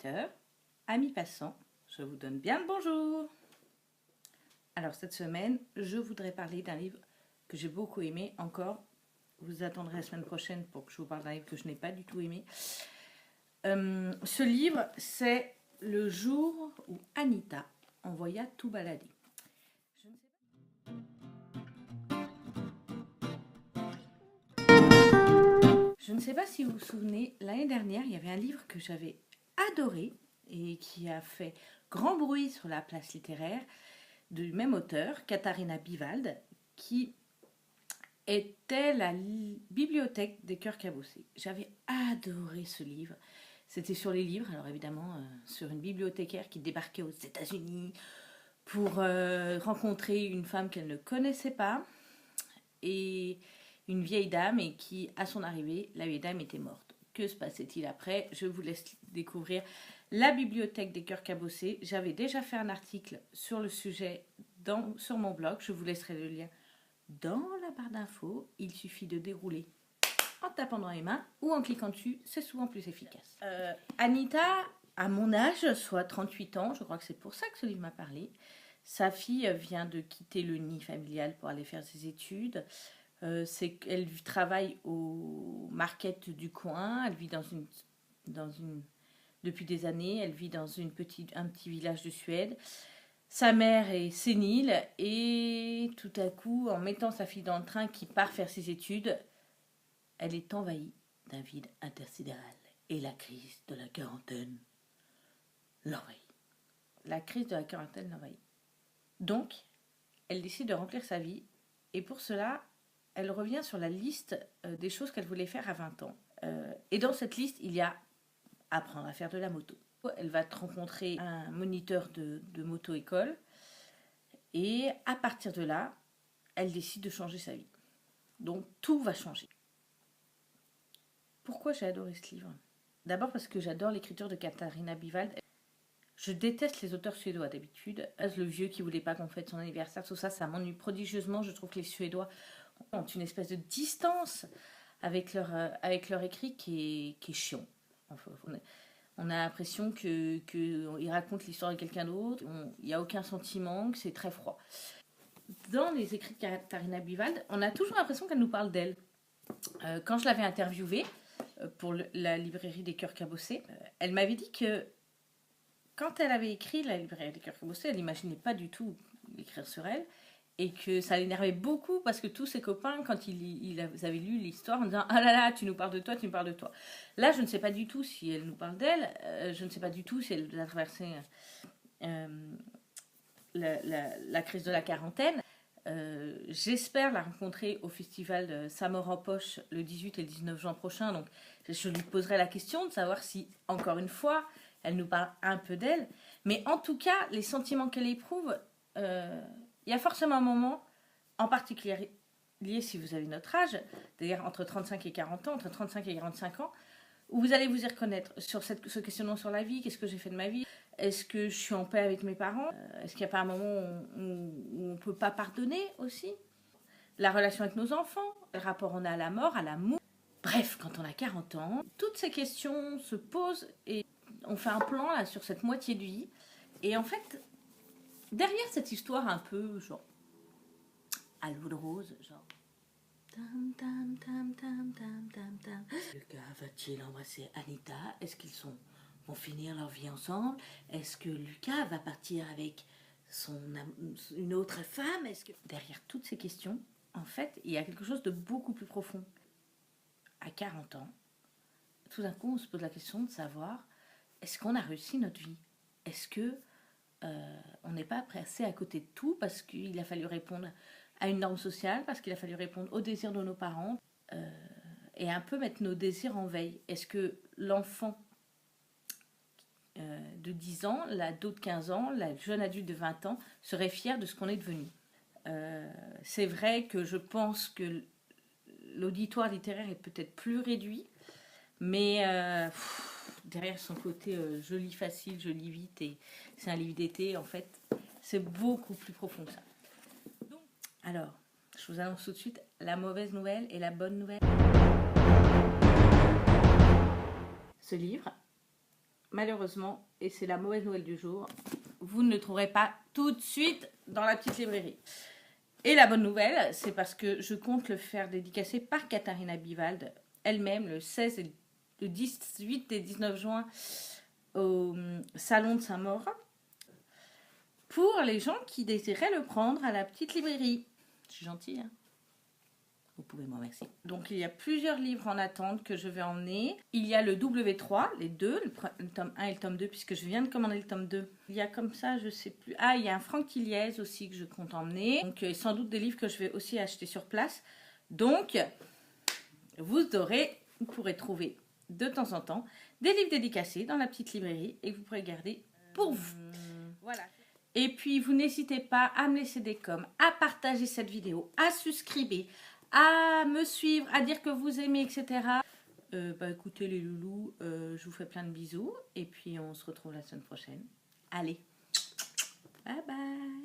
lecteurs, amis passants, je vous donne bien le bonjour. Alors cette semaine, je voudrais parler d'un livre que j'ai beaucoup aimé. Encore, vous attendrez la semaine prochaine pour que je vous parle d'un livre que je n'ai pas du tout aimé. Ce livre, c'est Le jour où Anita envoya tout balader. Je ne sais pas si vous vous souvenez, l'année dernière, il y avait un livre que j'avais adoré et qui a fait grand bruit sur la place littéraire du même auteur, Katharina Biwald, qui était la bibliothèque des cœurs cabossés. J'avais adoré ce livre. C'était sur les livres, alors évidemment sur une bibliothécaire qui débarquait aux États-Unis pour rencontrer une femme qu'elle ne connaissait pas et une vieille dame, et qui, à son arrivée, la vieille dame était morte. Que se passait-il après? Je vous laisse découvrir la bibliothèque des cœurs cabossés. J'avais déjà fait un article sur le sujet sur mon blog. Je vous laisserai le lien dans la barre d'infos. Il suffit de dérouler en tapant dans les mains ou en cliquant dessus. C'est souvent plus efficace. Anita, à mon âge, soit 38 ans, je crois que c'est pour ça que ce livre m'a parlé. Sa fille vient de quitter le nid familial pour aller faire ses études. Elle travaille au market du coin. Elle vit depuis des années, elle vit dans un petit village de Suède. Sa mère est sénile et tout à coup, en mettant sa fille dans le train qui part faire ses études, elle est envahie d'un vide intersidéral et la crise de la quarantaine l'envahit. La crise de la quarantaine l'envahit. Donc, elle décide de remplir sa vie et pour cela, elle revient sur la liste des choses qu'elle voulait faire à 20 ans. Et dans cette liste, il y a apprendre à faire de la moto. Elle va rencontrer un moniteur de moto-école et à partir de là, elle décide de changer sa vie. Donc tout va changer. Pourquoi j'ai adoré ce livre? D'abord parce que j'adore l'écriture de Katharina Biwald. Je déteste les auteurs suédois d'habitude. Le vieux qui voulait pas qu'on fête son anniversaire, tout ça, ça m'ennuie prodigieusement. Je trouve que les Suédois ont une espèce de distance avec leur écrit qui est chiant. Enfin, on a l'impression qu'ils racontent l'histoire de quelqu'un d'autre. Il n'y a aucun sentiment, que c'est très froid. Dans les écrits de Katharina Biwald, on a toujours l'impression qu'elle nous parle d'elle. Quand je l'avais interviewée pour la librairie des cœurs cabossés, elle m'avait dit que quand elle avait écrit la librairie des cœurs cabossés, elle n'imaginait pas du tout écrire sur elle. Et que ça l'énervait beaucoup parce que tous ses copains, quand ils avaient lu l'histoire, en disant « Ah là là, tu nous parles de toi, tu nous parles de toi ». Là, je ne sais pas du tout si elle nous parle d'elle, je ne sais pas du tout si elle a traversé la crise de la quarantaine. J'espère la rencontrer au festival de Samor-en-Poche le 18 et le 19 juin prochain. Donc, je lui poserai la question de savoir si, encore une fois, elle nous parle un peu d'elle. Mais en tout cas, les sentiments qu'elle éprouve... il y a forcément un moment, en particulier si vous avez notre âge, c'est-à-dire entre 35 et 40 ans, entre 35 et 45 ans, où vous allez vous y reconnaître sur ce questionnement sur la vie. Qu'est-ce que j'ai fait de ma vie? Est-ce que je suis en paix avec mes parents? Est-ce qu'il n'y a pas un moment où on ne peut pas pardonner aussi? La relation avec nos enfants, le rapport on a à la mort, à l'amour. Bref, quand on a 40 ans, toutes ces questions se posent et on fait un plan là, sur cette moitié de vie. Et en fait... derrière cette histoire un peu genre à l'eau de rose, genre Lucas va-t-il embrasser Anita? Est-ce qu'ils vont finir leur vie ensemble? Est-ce que Lucas va partir avec une autre femme? Derrière toutes ces questions, en fait, il y a quelque chose de beaucoup plus profond. À 40 ans, tout d'un coup, on se pose la question de savoir, est-ce qu'on a réussi notre vie? Est-ce que on n'est pas passé à côté de tout parce qu'il a fallu répondre à une norme sociale, parce qu'il a fallu répondre aux désirs de nos parents et un peu mettre nos désirs en veille. Est-ce que l'enfant de 10 ans, l'ado de 15 ans, la jeune adulte de 20 ans serait fier de ce qu'on est devenu? C'est vrai que je pense que l'auditoire littéraire est peut-être plus réduit, mais... derrière son côté je lis facile, je lis vite et c'est un livre d'été, en fait, c'est beaucoup plus profond que ça. Alors, je vous annonce tout de suite la mauvaise nouvelle et la bonne nouvelle. Ce livre malheureusement, et c'est la mauvaise nouvelle du jour, vous ne le trouverez pas tout de suite dans la petite librairie. Et la bonne nouvelle, c'est parce que je compte le faire dédicacer par Katharina Bivald elle-même le 16 et le 18 et 19 juin au Salon de Saint-Maur pour les gens qui désiraient le prendre à la petite librairie. Je suis gentille, hein? Vous pouvez m'en remercier. Donc il y a plusieurs livres en attente que je vais emmener. Il y a le W3, les deux, le tome 1 et le tome 2, puisque je viens de commander le tome 2. Il y a comme ça, je sais plus. Ah, il y a un Franck Tilliez aussi que je compte emmener. Donc sans doute des livres que je vais aussi acheter sur place. Donc vous pourrez trouver de temps en temps des livres dédicacés dans la petite librairie et que vous pourrez garder pour vous. Voilà. Et puis vous n'hésitez pas à me laisser des coms, à partager cette vidéo, à souscrire, à me suivre, à dire que vous aimez, etc. Écoutez les loulous, je vous fais plein de bisous et puis on se retrouve la semaine prochaine. Allez, bye bye.